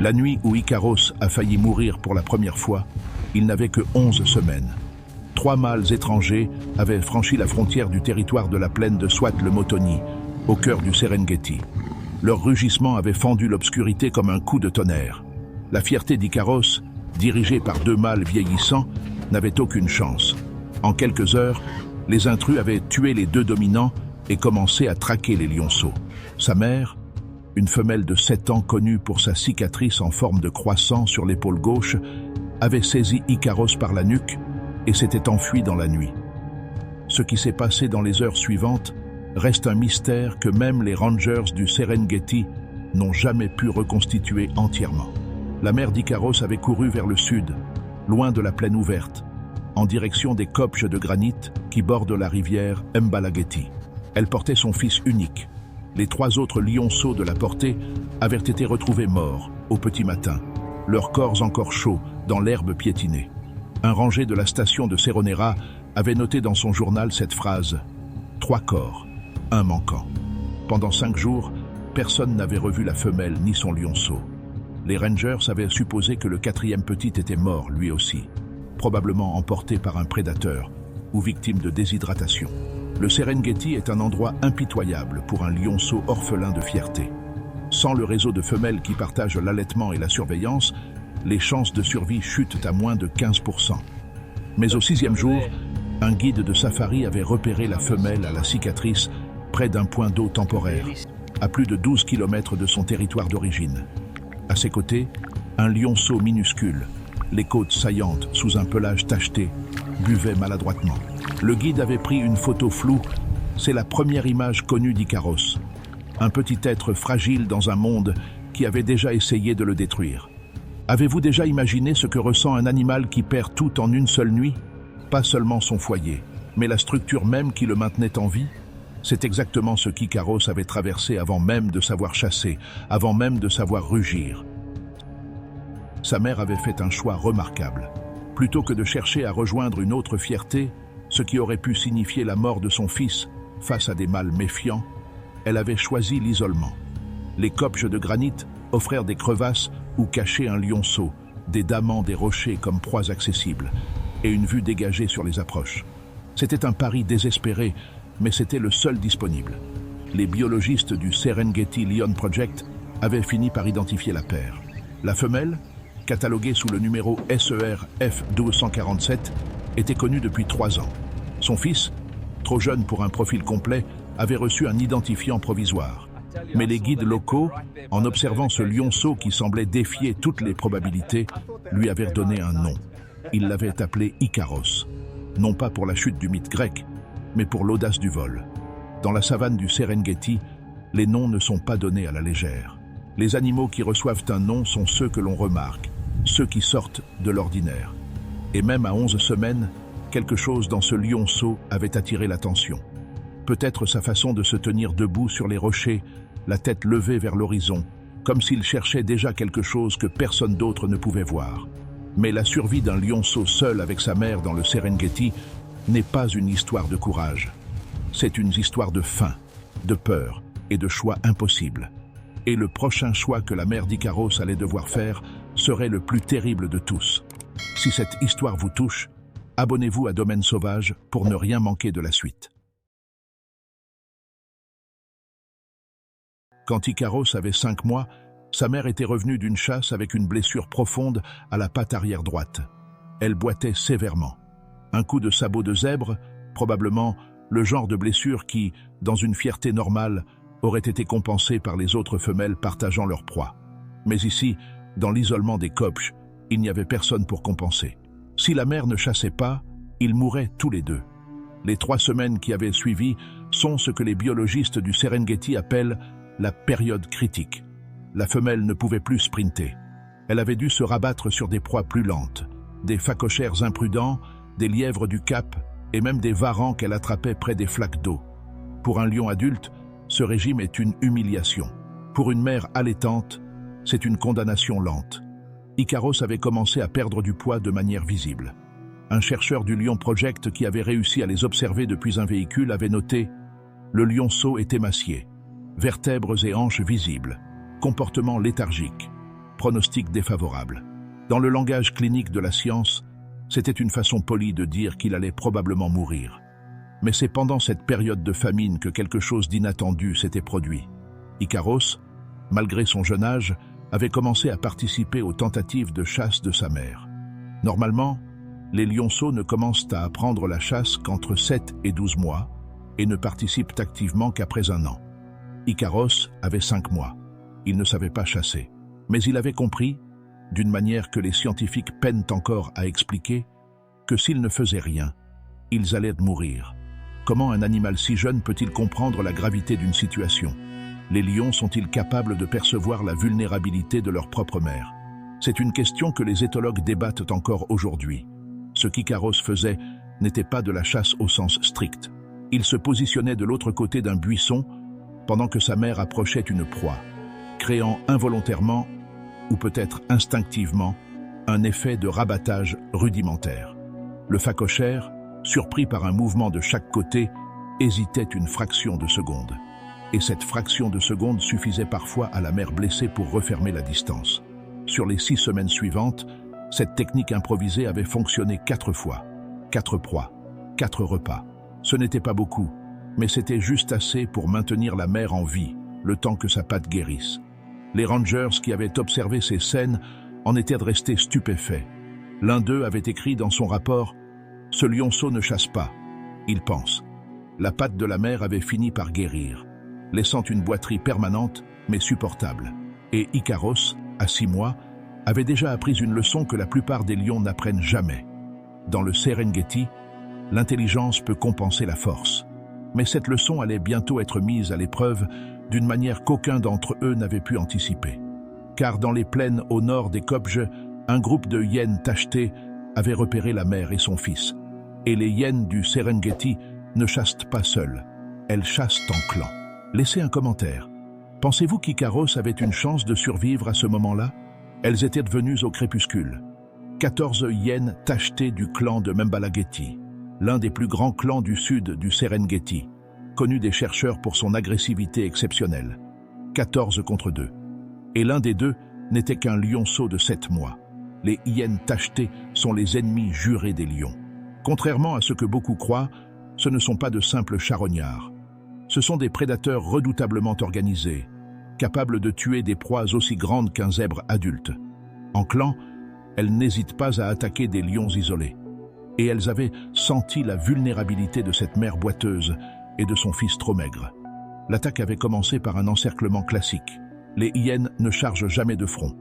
La nuit où Ikaros a failli mourir pour la première fois, il n'avait que 11 semaines. 3 mâles étrangers avaient franchi la frontière du territoire de la plaine de Swat-le-Motoni, au cœur du Serengeti. Leur rugissement avait fendu l'obscurité comme un coup de tonnerre. La fierté d'Ikaros, dirigée par 2 mâles vieillissants, n'avait aucune chance. En quelques heures, les intrus avaient tué les 2 dominants et commencé à traquer les lionceaux. Sa mère, une femelle de 7 ans connue pour sa cicatrice en forme de croissant sur l'épaule gauche, avait saisi Ikaros par la nuque et s'était enfuie dans la nuit. Ce qui s'est passé dans les heures suivantes reste un mystère que même les rangers du Serengeti n'ont jamais pu reconstituer entièrement. La mère d'Ikaros avait couru vers le sud, loin de la plaine ouverte, en direction des kopjes de granit qui bordent la rivière Mbalageti. Elle portait son fils unique. Les 3 autres lionceaux de la portée avaient été retrouvés morts au petit matin, leurs corps encore chauds dans l'herbe piétinée. Un ranger de la station de Seronera avait noté dans son journal cette phrase « 3 corps, 1 manquant ». Pendant 5 jours, personne n'avait revu la femelle ni son lionceau. Les rangers avaient supposé que le 4e petit était mort lui aussi, probablement emporté par un prédateur ou victime de déshydratation. Le Serengeti est un endroit impitoyable pour un lionceau orphelin de fierté. Sans le réseau de femelles qui partagent l'allaitement et la surveillance, les chances de survie chutent à moins de 15%. Mais au 6e jour, un guide de safari avait repéré la femelle à la cicatrice près d'un point d'eau temporaire, à plus de 12 km de son territoire d'origine. À ses côtés, un lionceau minuscule, les côtes saillantes sous un pelage tacheté, buvait maladroitement. Le guide avait pris une photo floue, c'est la première image connue d'Ikaros. Un petit être fragile dans un monde qui avait déjà essayé de le détruire. Avez-vous déjà imaginé ce que ressent un animal qui perd tout en une seule nuit? Pas seulement son foyer, mais la structure même qui le maintenait en vie? C'est exactement ce qu'Ikaros avait traversé avant même de savoir chasser, avant même de savoir rugir. Sa mère avait fait un choix remarquable. Plutôt que de chercher à rejoindre une autre fierté, ce qui aurait pu signifier la mort de son fils face à des mâles méfiants, elle avait choisi l'isolement. Les kopjes de granit offrirent des crevasses où cachaient un lionceau, des damans des rochers comme proies accessibles, et une vue dégagée sur les approches. C'était un pari désespéré, mais c'était le seul disponible. Les biologistes du Serengeti Lion Project avaient fini par identifier la paire. La femelle, cataloguée sous le numéro SER F1247, était connue depuis 3 ans. Son fils, trop jeune pour un profil complet, avait reçu un identifiant provisoire. Mais les guides locaux, en observant ce lionceau qui semblait défier toutes les probabilités, lui avaient donné un nom. Ils l'avaient appelé Ikaros, non pas pour la chute du mythe grec, mais pour l'audace du vol. Dans la savane du Serengeti, les noms ne sont pas donnés à la légère. Les animaux qui reçoivent un nom sont ceux que l'on remarque, ceux qui sortent de l'ordinaire. Et même à 11 semaines, quelque chose dans ce lionceau avait attiré l'attention. Peut-être sa façon de se tenir debout sur les rochers, la tête levée vers l'horizon, comme s'il cherchait déjà quelque chose que personne d'autre ne pouvait voir. Mais la survie d'un lionceau seul avec sa mère dans le Serengeti n'est pas une histoire de courage. C'est une histoire de faim, de peur et de choix impossibles. Et le prochain choix que la mère d'Ikaros allait devoir faire serait le plus terrible de tous. Si cette histoire vous touche, abonnez-vous à Domaine Sauvage pour ne rien manquer de la suite. Quand Ikaros avait 5 mois, sa mère était revenue d'une chasse avec une blessure profonde à la patte arrière droite. Elle boitait sévèrement. Un coup de sabot de zèbre, probablement le genre de blessure qui, dans une fierté normale, aurait été compensée par les autres femelles partageant leur proie. Mais ici, dans l'isolement des kopjes, il n'y avait personne pour compenser. Si la mère ne chassait pas, ils mouraient tous les 2. Les 3 semaines qui avaient suivi sont ce que les biologistes du Serengeti appellent la période critique. La femelle ne pouvait plus sprinter. Elle avait dû se rabattre sur des proies plus lentes, des phacochères imprudents, des lièvres du Cap et même des varans qu'elle attrapait près des flaques d'eau. Pour un lion adulte, ce régime est une humiliation. Pour une mère allaitante, c'est une condamnation lente. Ikaros avait commencé à perdre du poids de manière visible. Un chercheur du Lion Project qui avait réussi à les observer depuis un véhicule avait noté « Le lionceau est émacié, vertèbres et hanches visibles, comportement léthargique. pronostic défavorable. Dans le langage clinique de la science, c'était une façon polie de dire qu'il allait probablement mourir. Mais c'est pendant cette période de famine que quelque chose d'inattendu s'était produit. Ikaros, malgré son jeune âge, avait commencé à participer aux tentatives de chasse de sa mère. Normalement, les lionceaux ne commencent à apprendre la chasse qu'entre 7 et 12 mois et ne participent activement qu'après 1 an. Ikaros avait 5 mois. Il ne savait pas chasser. Mais il avait compris, d'une manière que les scientifiques peinent encore à expliquer, que s'ils ne faisaient rien, ils allaient mourir. Comment un animal si jeune peut-il comprendre la gravité d'une situation? Les lions sont-ils capables de percevoir la vulnérabilité de leur propre mère? C'est une question que les éthologues débattent encore aujourd'hui. Ce qu'Ikaros faisait n'était pas de la chasse au sens strict. Il se positionnait de l'autre côté d'un buisson pendant que sa mère approchait une proie, créant involontairement, ou peut-être instinctivement, un effet de rabattage rudimentaire. Le phacochère, surpris par un mouvement de chaque côté, hésitait une fraction de seconde. Et cette fraction de seconde suffisait parfois à la mère blessée pour refermer la distance. Sur les 6 semaines suivantes, cette technique improvisée avait fonctionné 4 fois. 4 proies, 4 repas. Ce n'était pas beaucoup, mais c'était juste assez pour maintenir la mère en vie, le temps que sa patte guérisse. Les rangers qui avaient observé ces scènes en étaient restés stupéfaits. L'un d'eux avait écrit dans son rapport « Ce lionceau ne chasse pas, il pense ». La patte de la mère avait fini par guérir, laissant une boiterie permanente mais supportable. Et Ikaros, à 6 mois, avait déjà appris une leçon que la plupart des lions n'apprennent jamais. Dans le Serengeti, l'intelligence peut compenser la force. Mais cette leçon allait bientôt être mise à l'épreuve d'une manière qu'aucun d'entre eux n'avait pu anticiper. Car dans les plaines au nord des Kopje, un groupe de hyènes tachetées avait repéré la mère et son fils. Et les hyènes du Serengeti ne chassent pas seules, elles chassent en clan. Laissez un commentaire. Pensez-vous qu'Ikaros avait une chance de survivre à ce moment-là? Elles étaient devenues au crépuscule. 14 hyènes tachetées du clan de Membalageti, l'un des plus grands clans du sud du Serengeti, connu des chercheurs pour son agressivité exceptionnelle. 14 contre 2. Et l'un des deux n'était qu'un lionceau de 7 mois. Les hyènes tachetées sont les ennemis jurés des lions. Contrairement à ce que beaucoup croient, ce ne sont pas de simples charognards. Ce sont des prédateurs redoutablement organisés, capables de tuer des proies aussi grandes qu'un zèbre adulte. En clan, elles n'hésitent pas à attaquer des lions isolés. Et elles avaient senti la vulnérabilité de cette mère boiteuse et de son fils trop maigre. L'attaque avait commencé par un encerclement classique. Les hyènes ne chargent jamais de front.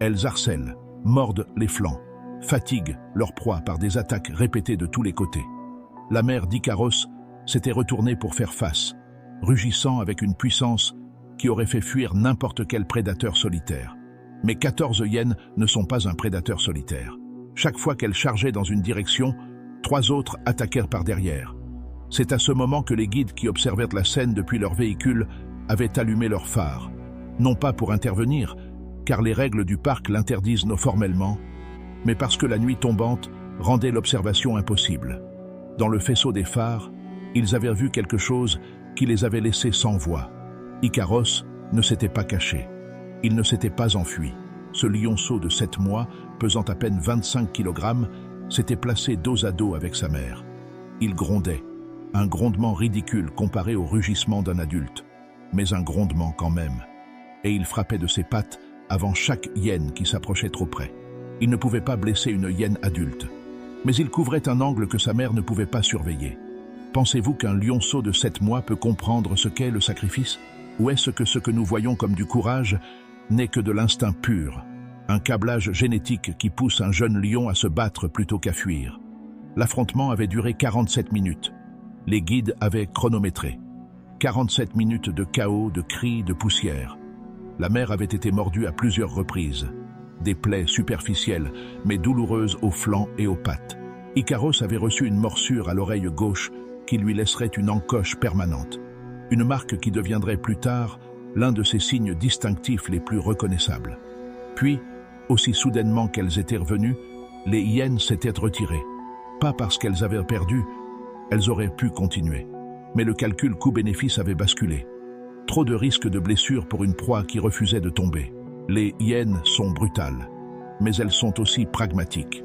Elles harcèlent, mordent les flancs, fatiguent leur proie par des attaques répétées de tous les côtés. La mère d'Ikaros s'était retournée pour faire face, rugissant avec une puissance qui aurait fait fuir n'importe quel prédateur solitaire. Mais 14 hyènes ne sont pas un prédateur solitaire. Chaque fois qu'elles chargeaient dans une direction, 3 autres attaquèrent par derrière. C'est à ce moment que les guides qui observèrent la scène depuis leur véhicule avaient allumé leurs phares. Non pas pour intervenir, car les règles du parc l'interdisent formellement, mais parce que la nuit tombante rendait l'observation impossible. Dans le faisceau des phares, ils avaient vu quelque chose qui les avait laissés sans voix. Ikaros ne s'était pas caché. Il ne s'était pas enfui. Ce lionceau de 7 mois, pesant à peine 25 kg, s'était placé dos à dos avec sa mère. Il grondait, un grondement ridicule comparé au rugissement d'un adulte, mais un grondement quand même. Et il frappait de ses pattes avant chaque hyène qui s'approchait trop près. Il ne pouvait pas blesser une hyène adulte, mais il couvrait un angle que sa mère ne pouvait pas surveiller. Pensez-vous qu'un lionceau de 7 mois peut comprendre ce qu'est le sacrifice? Ou est-ce que ce que nous voyons comme du courage n'est que de l'instinct pur, un câblage génétique qui pousse un jeune lion à se battre plutôt qu'à fuir? L'affrontement avait duré 47 minutes. Les guides avaient chronométré. 47 minutes de chaos, de cris, de poussière. La mère avait été mordue à plusieurs reprises. Des plaies superficielles, mais douloureuses aux flancs et aux pattes. Ikaros avait reçu une morsure à l'oreille gauche qui lui laisserait une encoche permanente. Une marque qui deviendrait plus tard l'un de ses signes distinctifs les plus reconnaissables. Puis, aussi soudainement qu'elles étaient revenues, les hyènes s'étaient retirées. Pas parce qu'elles avaient perdu, elles auraient pu continuer. Mais le calcul coût-bénéfice avait basculé. Trop de risques de blessure pour une proie qui refusait de tomber. Les hyènes sont brutales, mais elles sont aussi pragmatiques.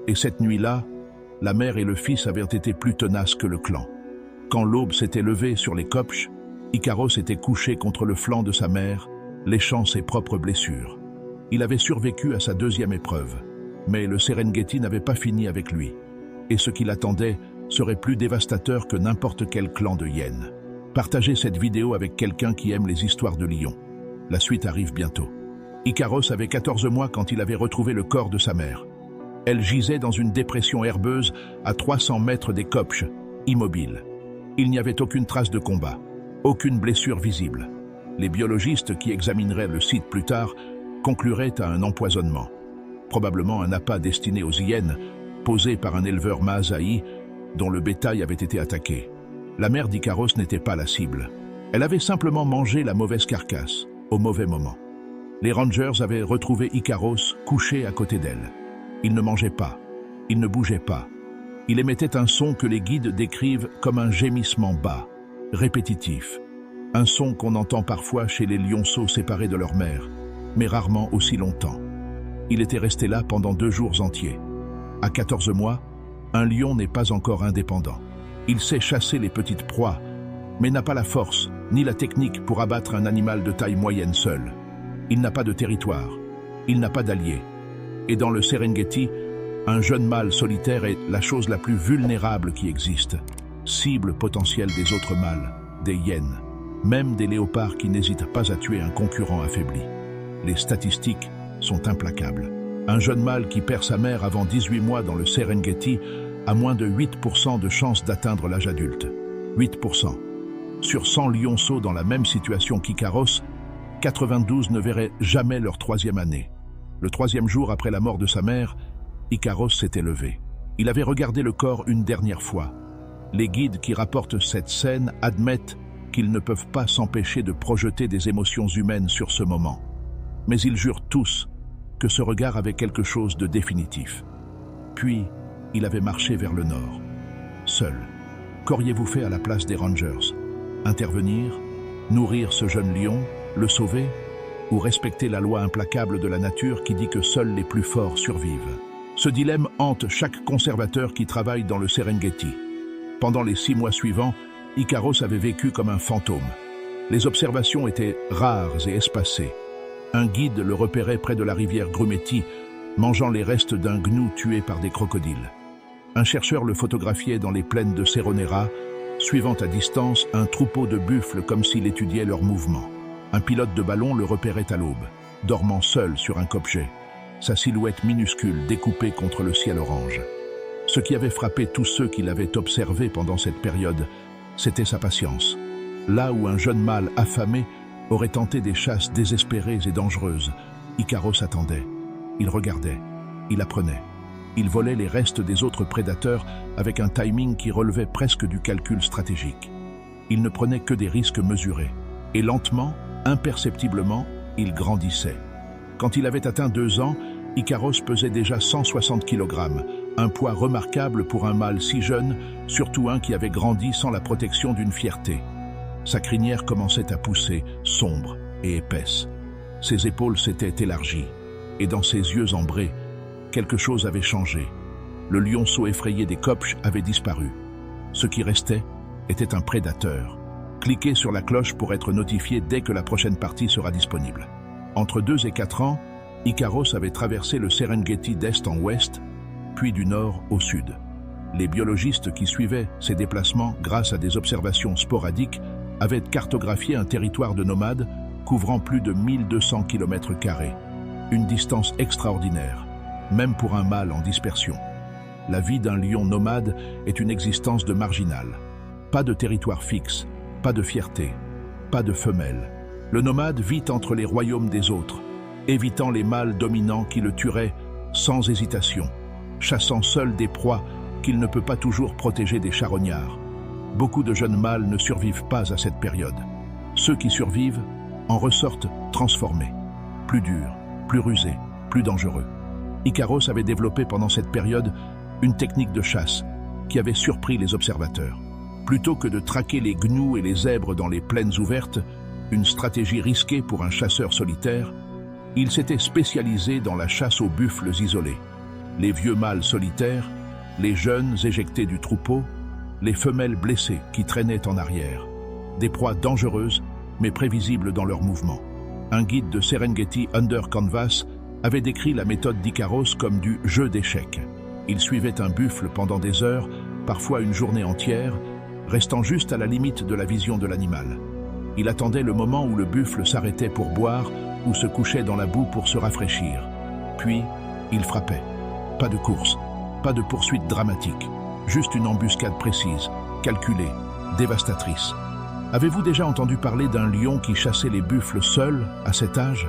Et cette nuit-là, la mère et le fils avaient été plus tenaces que le clan. Quand l'aube s'était levée sur les Kopch, Ikaros était couché contre le flanc de sa mère, léchant ses propres blessures. Il avait survécu à sa deuxième épreuve, mais le Serengeti n'avait pas fini avec lui. Et ce qui l'attendait serait plus dévastateur que n'importe quel clan de hyènes. Partagez cette vidéo avec quelqu'un qui aime les histoires de lions. La suite arrive bientôt. Ikaros avait 14 mois quand il avait retrouvé le corps de sa mère. Elle gisait dans une dépression herbeuse à 300 mètres des Kopch, immobile. Il n'y avait aucune trace de combat, aucune blessure visible. Les biologistes qui examineraient le site plus tard concluraient à un empoisonnement. Probablement un appât destiné aux hyènes, posé par un éleveur Maasaï dont le bétail avait été attaqué. La mère d'Ikaros n'était pas la cible. Elle avait simplement mangé la mauvaise carcasse, au mauvais moment. Les Rangers avaient retrouvé Ikaros couché à côté d'elle. Il ne mangeait pas, il ne bougeait pas. Il émettait un son que les guides décrivent comme un gémissement bas, répétitif. Un son qu'on entend parfois chez les lionceaux séparés de leur mère, mais rarement aussi longtemps. Il était resté là pendant 2 jours entiers. À 14 mois, un lion n'est pas encore indépendant. Il sait chasser les petites proies, mais n'a pas la force ni la technique pour abattre un animal de taille moyenne seul. Il n'a pas de territoire, il n'a pas d'alliés. Et dans le Serengeti, un jeune mâle solitaire est la chose la plus vulnérable qui existe, cible potentielle des autres mâles, des hyènes, même des léopards qui n'hésitent pas à tuer un concurrent affaibli. Les statistiques sont implacables. Un jeune mâle qui perd sa mère avant 18 mois dans le Serengeti a moins de 8% de chances d'atteindre l'âge adulte. 8%. Sur 100 lionceaux dans la même situation qu'Ikaros, 92 ne verraient jamais leur 3e année. Le 3e jour après la mort de sa mère, Ikaros s'était levé. Il avait regardé le corps une dernière fois. Les guides qui rapportent cette scène admettent qu'ils ne peuvent pas s'empêcher de projeter des émotions humaines sur ce moment. Mais ils jurent tous que ce regard avait quelque chose de définitif. Puis, il avait marché vers le nord. Seul. Qu'auriez-vous fait à la place des Rangers? Intervenir? Nourrir ce jeune lion? Le sauver? Ou respecter la loi implacable de la nature qui dit que seuls les plus forts survivent? Ce dilemme hante chaque conservateur qui travaille dans le Serengeti. Pendant les 6 mois suivants, Ikaros avait vécu comme un fantôme. Les observations étaient rares et espacées. Un guide le repérait près de la rivière Grumeti, mangeant les restes d'un gnou tué par des crocodiles. Un chercheur le photographiait dans les plaines de Seronera, suivant à distance un troupeau de buffles comme s'il étudiait leurs mouvements. Un pilote de ballon le repérait à l'aube, dormant seul sur un kopje, sa silhouette minuscule découpée contre le ciel orange. Ce qui avait frappé tous ceux qui l'avaient observé pendant cette période, c'était sa patience. Là où un jeune mâle affamé aurait tenté des chasses désespérées et dangereuses, Ikaros attendait. Il regardait, il apprenait. Il volait les restes des autres prédateurs avec un timing qui relevait presque du calcul stratégique. Il ne prenait que des risques mesurés. Et lentement, imperceptiblement, il grandissait. Quand il avait atteint 2 ans, Ikaros pesait déjà 160 kg, un poids remarquable pour un mâle si jeune, surtout un qui avait grandi sans la protection d'une fierté. Sa crinière commençait à pousser, sombre et épaisse. Ses épaules s'étaient élargies, et dans ses yeux ambrés, quelque chose avait changé. Le lionceau effrayé des Kopch avait disparu. Ce qui restait était un prédateur. Cliquez sur la cloche pour être notifié dès que la prochaine partie sera disponible. Entre 2 et 4 ans, Ikaros avait traversé le Serengeti d'est en ouest, puis du nord au sud. Les biologistes qui suivaient ces déplacements grâce à des observations sporadiques avaient cartographié un territoire de nomades couvrant plus de 1200 km². Une distance extraordinaire, même pour un mâle en dispersion. La vie d'un lion nomade est une existence de marginal. Pas de territoire fixe, pas de fierté, pas de femelle. Le nomade vit entre les royaumes des autres, évitant les mâles dominants qui le tueraient sans hésitation, chassant seul des proies qu'il ne peut pas toujours protéger des charognards. Beaucoup de jeunes mâles ne survivent pas à cette période. Ceux qui survivent en ressortent transformés, plus durs, plus rusés, plus dangereux. Ikaros avait développé pendant cette période une technique de chasse qui avait surpris les observateurs. Plutôt que de traquer les gnous et les zèbres dans les plaines ouvertes, une stratégie risquée pour un chasseur solitaire, Il s'était spécialisé dans la chasse aux buffles isolés. Les vieux mâles solitaires, les jeunes éjectés du troupeau, les femelles blessées qui traînaient en arrière. Des proies dangereuses, mais prévisibles dans leurs mouvements. Un guide de Serengeti Under Canvas avait décrit la méthode d'Icaros comme du jeu d'échecs. Il suivait un buffle pendant des heures, parfois une journée entière, restant juste à la limite de la vision de l'animal. Il attendait le moment où le buffle s'arrêtait pour boire ou se couchait dans la boue pour se rafraîchir. Puis, il frappait. Pas de course, pas de poursuite dramatique, juste une embuscade précise, calculée, dévastatrice. Avez-vous déjà entendu parler d'un lion qui chassait les buffles seul à cet âge?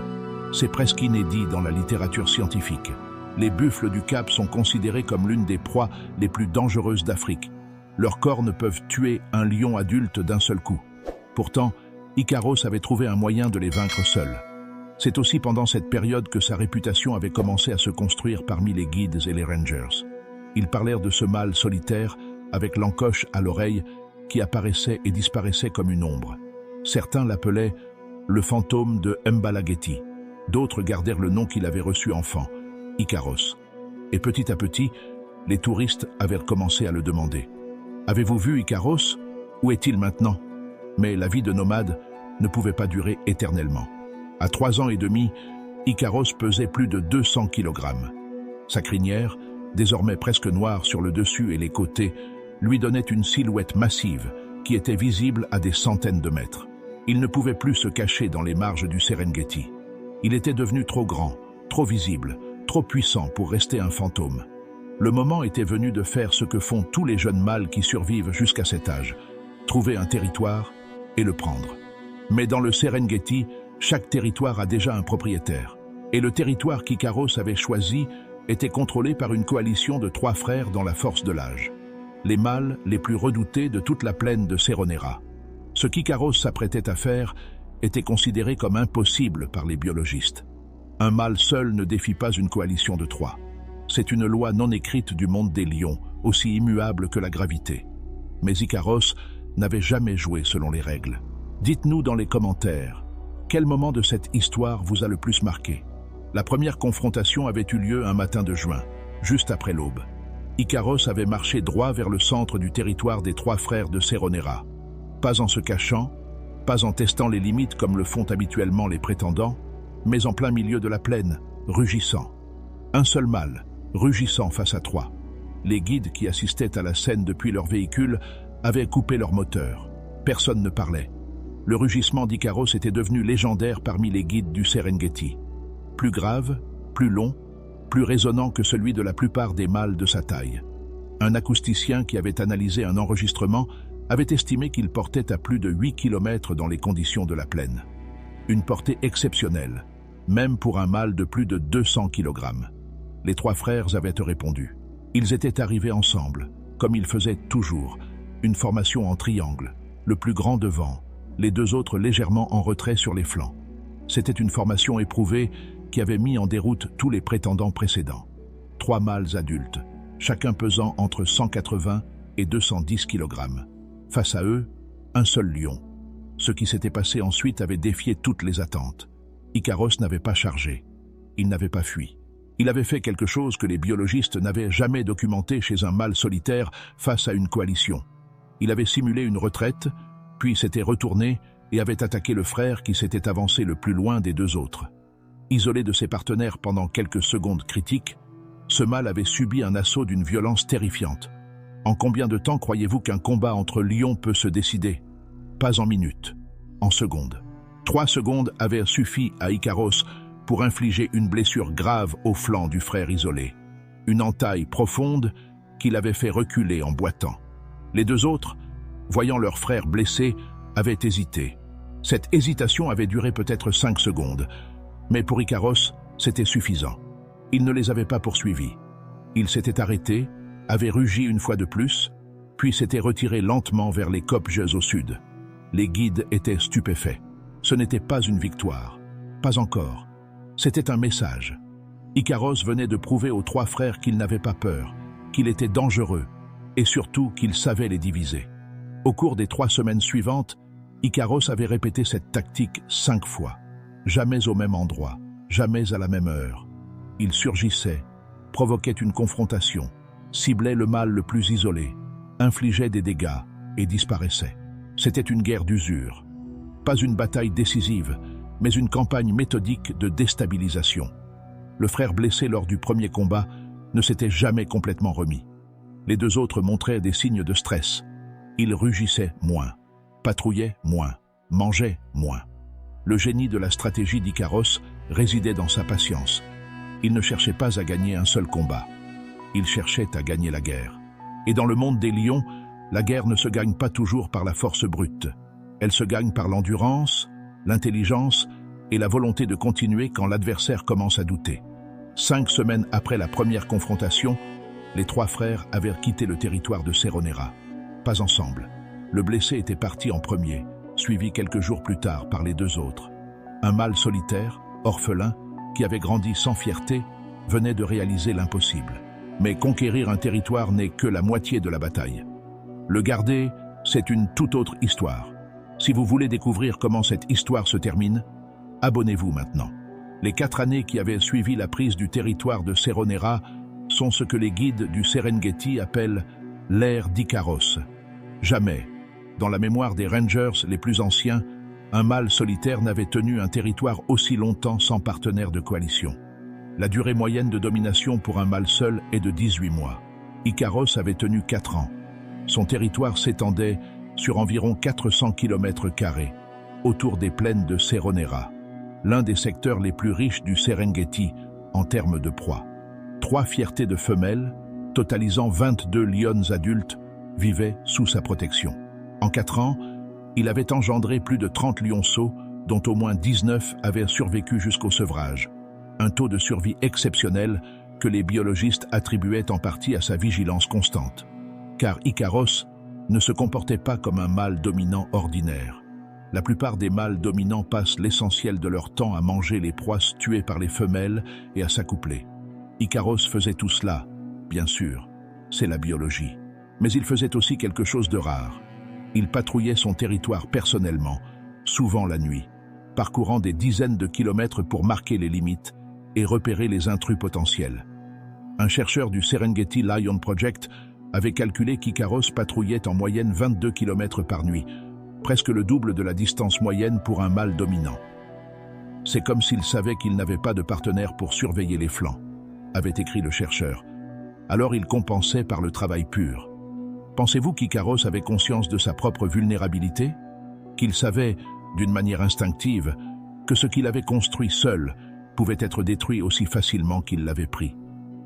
C'est presque inédit dans la littérature scientifique. Les buffles du Cap sont considérés comme l'une des proies les plus dangereuses d'Afrique. Leurs cornes peuvent tuer un lion adulte d'un seul coup. Pourtant, Icaros avait trouvé un moyen de les vaincre seul. C'est aussi pendant cette période que sa réputation avait commencé à se construire parmi les guides et les rangers. Ils parlèrent de ce mâle solitaire, avec l'encoche à l'oreille, qui apparaissait et disparaissait comme une ombre. Certains l'appelaient le fantôme de Mbalageti. D'autres gardèrent le nom qu'il avait reçu enfant, Icaros. Et petit à petit, les touristes avaient commencé à le demander. « Avez-vous vu Icaros? Où est-il maintenant ?» Mais la vie de nomade ne pouvait pas durer éternellement. À 3 ans et demi, Icaros pesait plus de 200 kg. Sa crinière, désormais presque noire sur le dessus et les côtés, lui donnait une silhouette massive qui était visible à des centaines de mètres. Il ne pouvait plus se cacher dans les marges du Serengeti. Il était devenu trop grand, trop visible, trop puissant pour rester un fantôme. Le moment était venu de faire ce que font tous les jeunes mâles qui survivent jusqu'à cet âge, trouver un territoire et le prendre. Mais dans le Serengeti, chaque territoire a déjà un propriétaire. Et le territoire qu'Icaros avait choisi était contrôlé par une coalition de 3 frères dans la force de l'âge. Les mâles les plus redoutés de toute la plaine de Seronera. Ce qu'Icaros s'apprêtait à faire était considéré comme impossible par les biologistes. Un mâle seul ne défie pas une coalition de 3. C'est une loi non écrite du monde des lions, aussi immuable que la gravité. Mais Icaros n'avait jamais joué selon les règles. Dites-nous dans les commentaires, quel moment de cette histoire vous a le plus marqué? La première confrontation avait eu lieu un matin de juin, juste après l'aube. Icaros avait marché droit vers le centre du territoire des 3 frères de Seronera. Pas en se cachant, pas en testant les limites comme le font habituellement les prétendants, mais en plein milieu de la plaine, rugissant. Un seul mâle, rugissant face à 3. Les guides qui assistaient à la scène depuis leur véhicule avaient coupé leur moteur. Personne ne parlait. Le rugissement d'Icaros était devenu légendaire parmi les guides du Serengeti. Plus grave, plus long, plus résonnant que celui de la plupart des mâles de sa taille. Un acousticien qui avait analysé un enregistrement avait estimé qu'il portait à plus de 8 km dans les conditions de la plaine. Une portée exceptionnelle, même pour un mâle de plus de 200 kg. Les 3 frères avaient répondu. Ils étaient arrivés ensemble, comme ils faisaient toujours, une formation en triangle, le plus grand devant, les 2 autres légèrement en retrait sur les flancs. C'était une formation éprouvée qui avait mis en déroute tous les prétendants précédents. 3 mâles adultes, chacun pesant entre 180 et 210 kg. Face à eux, un seul lion. Ce qui s'était passé ensuite avait défié toutes les attentes. Icaros n'avait pas chargé. Il n'avait pas fui. Il avait fait quelque chose que les biologistes n'avaient jamais documenté chez un mâle solitaire face à une coalition. Il avait simulé une retraite, puis s'était retourné et avait attaqué le frère qui s'était avancé le plus loin des 2 autres. Isolé de ses partenaires pendant quelques secondes critiques, ce mâle avait subi un assaut d'une violence terrifiante. En combien de temps croyez-vous qu'un combat entre lions peut se décider? Pas en minutes, en secondes. 3 secondes avaient suffi à Icaros pour infliger une blessure grave au flanc du frère isolé. Une entaille profonde qui l'avait fait reculer en boitant. Les 2 autres, voyant leur frère blessé, avaient hésité. Cette hésitation avait duré peut-être 5 secondes, mais pour Icaros, c'était suffisant. Il ne les avait pas poursuivis. Il s'était arrêté, avait rugi une fois de plus, puis s'était retiré lentement vers les Kopjes au sud. Les guides étaient stupéfaits. Ce n'était pas une victoire. Pas encore. C'était un message. Icaros venait de prouver aux 3 frères qu'il n'avait pas peur, qu'il était dangereux, et surtout qu'il savait les diviser. Au cours des 3 semaines suivantes, Icaros avait répété cette tactique 5 fois. Jamais au même endroit, jamais à la même heure. Ils surgissaient, provoquaient une confrontation, ciblaient le mâle le plus isolé, infligeaient des dégâts et disparaissaient. C'était une guerre d'usure. Pas une bataille décisive, mais une campagne méthodique de déstabilisation. Le frère blessé lors du premier combat ne s'était jamais complètement remis. Les deux autres montraient des signes de stress. Ils rugissaient moins, patrouillaient moins, mangeaient moins. Le génie de la stratégie d'Icaros résidait dans sa patience. Il ne cherchait pas à gagner un seul combat. Il cherchait à gagner la guerre. Et dans le monde des lions, la guerre ne se gagne pas toujours par la force brute. Elle se gagne par l'endurance, l'intelligence et la volonté de continuer quand l'adversaire commence à douter. 5 semaines après la première confrontation, les 3 frères avaient quitté le territoire de Seronera. Pas ensemble. Le blessé était parti en premier, suivi quelques jours plus tard par les 2 autres. Un mâle solitaire, orphelin, qui avait grandi sans fierté, venait de réaliser l'impossible. Mais conquérir un territoire n'est que la moitié de la bataille. Le garder, c'est une toute autre histoire. Si vous voulez découvrir comment cette histoire se termine, abonnez-vous maintenant. Les 4 années qui avaient suivi la prise du territoire de Seronera sont ce que les guides du Serengeti appellent l'ère d'Icaros. Jamais, dans la mémoire des Rangers les plus anciens, un mâle solitaire n'avait tenu un territoire aussi longtemps sans partenaire de coalition. La durée moyenne de domination pour un mâle seul est de 18 mois. Icaros avait tenu 4 ans. Son territoire s'étendait sur environ 400 km², autour des plaines de Seronera, l'un des secteurs les plus riches du Serengeti en termes de proie. 3 fiertés de femelles, totalisant 22 lionnes adultes, vivaient sous sa protection. En 4 ans, il avait engendré plus de 30 lionceaux, dont au moins 19 avaient survécu jusqu'au sevrage. Un taux de survie exceptionnel que les biologistes attribuaient en partie à sa vigilance constante. Car Icaros ne se comportait pas comme un mâle dominant ordinaire. La plupart des mâles dominants passent l'essentiel de leur temps à manger les proies tuées par les femelles et à s'accoupler. Icaros faisait tout cela, bien sûr, c'est la biologie. Mais il faisait aussi quelque chose de rare. Il patrouillait son territoire personnellement, souvent la nuit, parcourant des dizaines de kilomètres pour marquer les limites et repérer les intrus potentiels. Un chercheur du Serengeti Lion Project avait calculé qu'Icaros patrouillait en moyenne 22 km par nuit, presque le double de la distance moyenne pour un mâle dominant. C'est comme s'il savait qu'il n'avait pas de partenaire pour surveiller les flancs, avait écrit le chercheur. Alors il compensait par le travail pur. Pensez-vous qu'Icaros avait conscience de sa propre vulnérabilité? Qu'il savait, d'une manière instinctive, que ce qu'il avait construit seul pouvait être détruit aussi facilement qu'il l'avait pris?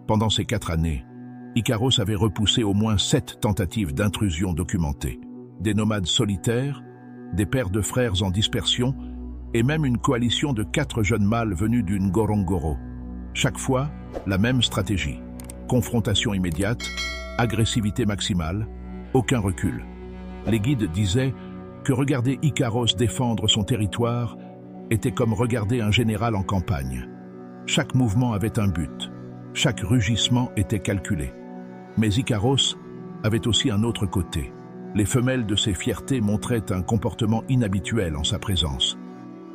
Pendant ces 4 années, Icaros avait repoussé au moins 7 tentatives d'intrusion documentées. Des nomades solitaires, des paires de frères en dispersion, et même une coalition de 4 jeunes mâles venus du Ngorongoro. Chaque fois, la même stratégie. Confrontation immédiate, agressivité maximale, aucun recul. Les guides disaient que regarder Icaros défendre son territoire était comme regarder un général en campagne. Chaque mouvement avait un but, chaque rugissement était calculé. Mais Icaros avait aussi un autre côté. Les femelles de ses fiertés montraient un comportement inhabituel en sa présence.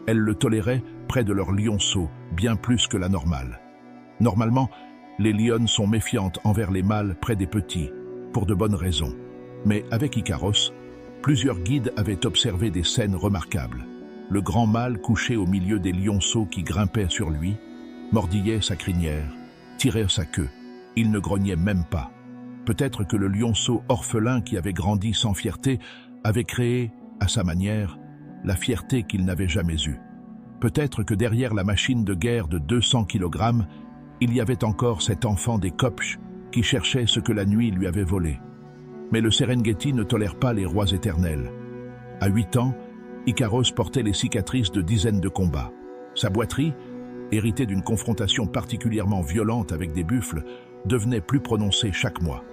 Elles le toléraient près de leur lionceau, bien plus que la normale. Normalement, les lionnes sont méfiantes envers les mâles près des petits, pour de bonnes raisons. Mais avec Icaros, plusieurs guides avaient observé des scènes remarquables. Le grand mâle couché au milieu des lionceaux qui grimpaient sur lui, mordillait sa crinière, tirait sa queue. Il ne grognait même pas. Peut-être que le lionceau orphelin qui avait grandi sans fierté avait créé, à sa manière, la fierté qu'il n'avait jamais eue. Peut-être que derrière la machine de guerre de 200 kg, il y avait encore cet enfant des Kopch qui cherchait ce que la nuit lui avait volé. Mais le Serengeti ne tolère pas les rois éternels. À 8 ans, Icaros portait les cicatrices de dizaines de combats. Sa boiterie, héritée d'une confrontation particulièrement violente avec des buffles, devenait plus prononcée chaque mois.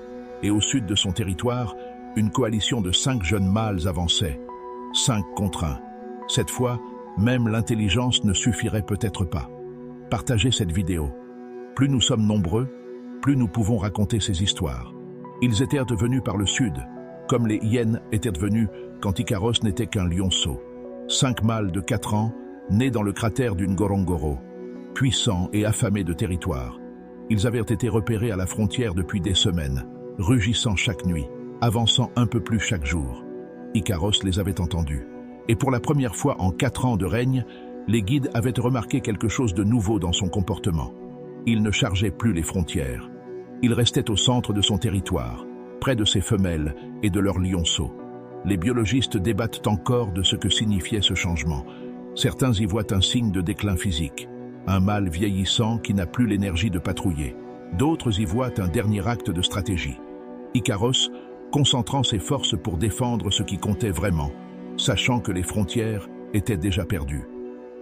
Et au sud de son territoire, une coalition de 5 jeunes mâles avançait. 5 contre 1. Cette fois, même l'intelligence ne suffirait peut-être pas. Partagez cette vidéo. Plus nous sommes nombreux, plus nous pouvons raconter ces histoires. Ils étaient devenus par le sud, comme les hyènes étaient devenus quand Icaros n'était qu'un lionceau. 5 mâles de 4 ans, nés dans le cratère du Ngorongoro. puissants et affamés de territoire. Ils avaient été repérés à la frontière depuis des semaines, rugissant chaque nuit, avançant un peu plus chaque jour. Ikaros les avait entendus. Et pour la première fois en 4 ans de règne, les guides avaient remarqué quelque chose de nouveau dans son comportement. Il ne chargeait plus les frontières. Il restait au centre de son territoire, près de ses femelles et de leurs lionceaux. Les biologistes débattent encore de ce que signifiait ce changement. Certains y voient un signe de déclin physique, un mâle vieillissant qui n'a plus l'énergie de patrouiller. D'autres y voient un dernier acte de stratégie. Ikaros, concentrant ses forces pour défendre ce qui comptait vraiment, sachant que les frontières étaient déjà perdues.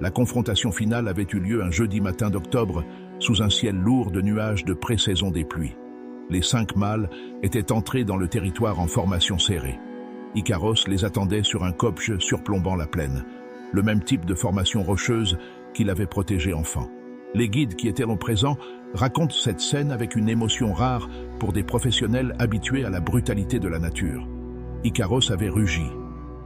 La confrontation finale avait eu lieu un jeudi matin d'octobre, sous un ciel lourd de nuages de pré-saison des pluies. Les 5 mâles étaient entrés dans le territoire en formation serrée. Ikaros les attendait sur un kopje surplombant la plaine, le même type de formation rocheuse qu'il avait protégé enfant. Les guides qui étaient présents racontent cette scène avec une émotion rare pour des professionnels habitués à la brutalité de la nature. Ikaros avait rugi,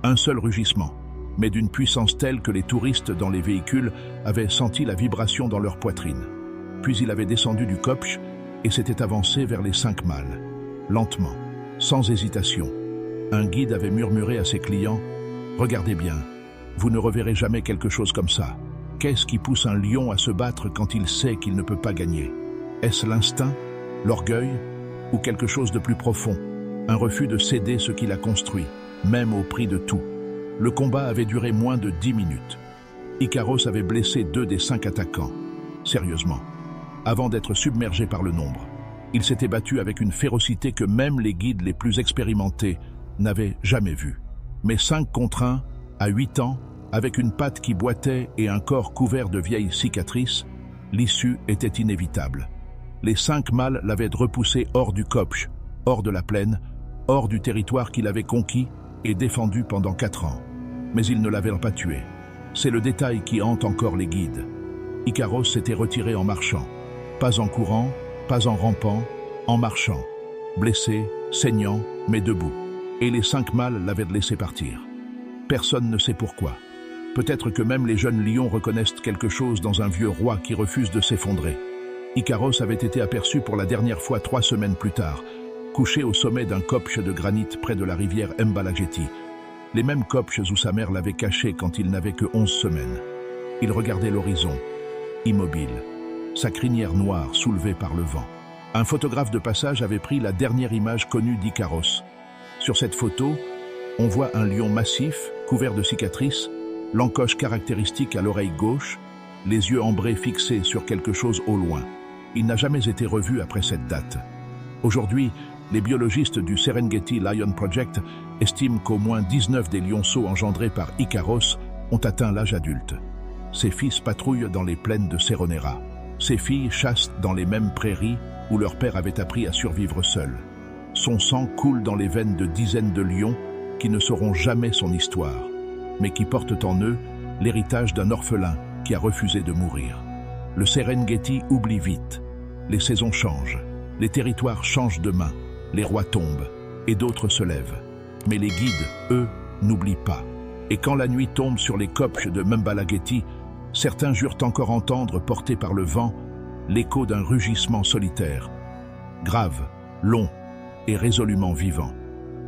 un seul rugissement, mais d'une puissance telle que les touristes dans les véhicules avaient senti la vibration dans leur poitrine. Puis il avait descendu du kopje et s'était avancé vers les 5 mâles. Lentement, sans hésitation, un guide avait murmuré à ses clients « Regardez bien, vous ne reverrez jamais quelque chose comme ça. Qu'est-ce qui pousse un lion à se battre quand il sait qu'il ne peut pas gagner? Est-ce l'instinct, l'orgueil ou quelque chose de plus profond? Un refus de céder ce qu'il a construit, même au prix de tout. » Le combat avait duré moins de 10 minutes. Ikaros avait blessé 2 des 5 attaquants. Sérieusement, avant d'être submergé par le nombre. Il s'était battu avec une férocité que même les guides les plus expérimentés n'avaient jamais vue. Mais 5 contre 1, à 8 ans, avec une patte qui boitait et un corps couvert de vieilles cicatrices, l'issue était inévitable. Les 5 mâles l'avaient repoussé hors du kopje, hors de la plaine, hors du territoire qu'il avait conquis et défendu pendant 4 ans. Mais ils ne l'avaient pas tué. C'est le détail qui hante encore les guides. Ikaros s'était retiré en marchant. Pas en courant, pas en rampant, en marchant. Blessé, saignant, mais debout. Et les 5 mâles l'avaient laissé partir. Personne ne sait pourquoi. Peut-être que même les jeunes lions reconnaissent quelque chose dans un vieux roi qui refuse de s'effondrer. Ikaros avait été aperçu pour la dernière fois 3 semaines plus tard, couché au sommet d'un kopje de granit près de la rivière Mbalageti, les mêmes kopjes où sa mère l'avait caché quand il n'avait que 11 semaines. Il regardait l'horizon, immobile, sa crinière noire soulevée par le vent. Un photographe de passage avait pris la dernière image connue d'Ikaros. Sur cette photo, on voit un lion massif, couvert de cicatrices, l'encoche caractéristique à l'oreille gauche, les yeux ambrés fixés sur quelque chose au loin. Il n'a jamais été revu après cette date. Aujourd'hui, les biologistes du Serengeti Lion Project estiment qu'au moins 19 des lionceaux engendrés par Ikaros ont atteint l'âge adulte. Ses fils patrouillent dans les plaines de Seronera. Ses filles chassent dans les mêmes prairies où leur père avait appris à survivre seul. Son sang coule dans les veines de dizaines de lions qui ne sauront jamais son histoire, mais qui portent en eux l'héritage d'un orphelin qui a refusé de mourir. Le Serengeti oublie vite. Les saisons changent, les territoires changent de main, les rois tombent et d'autres se lèvent. Mais les guides, eux, n'oublient pas. Et quand la nuit tombe sur les kopjes de Mbalageti, certains jurent encore entendre, portés par le vent, l'écho d'un rugissement solitaire, grave, long et résolument vivant.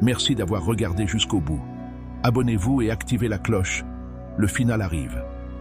Merci d'avoir regardé jusqu'au bout. Abonnez-vous et activez la cloche. Le final arrive.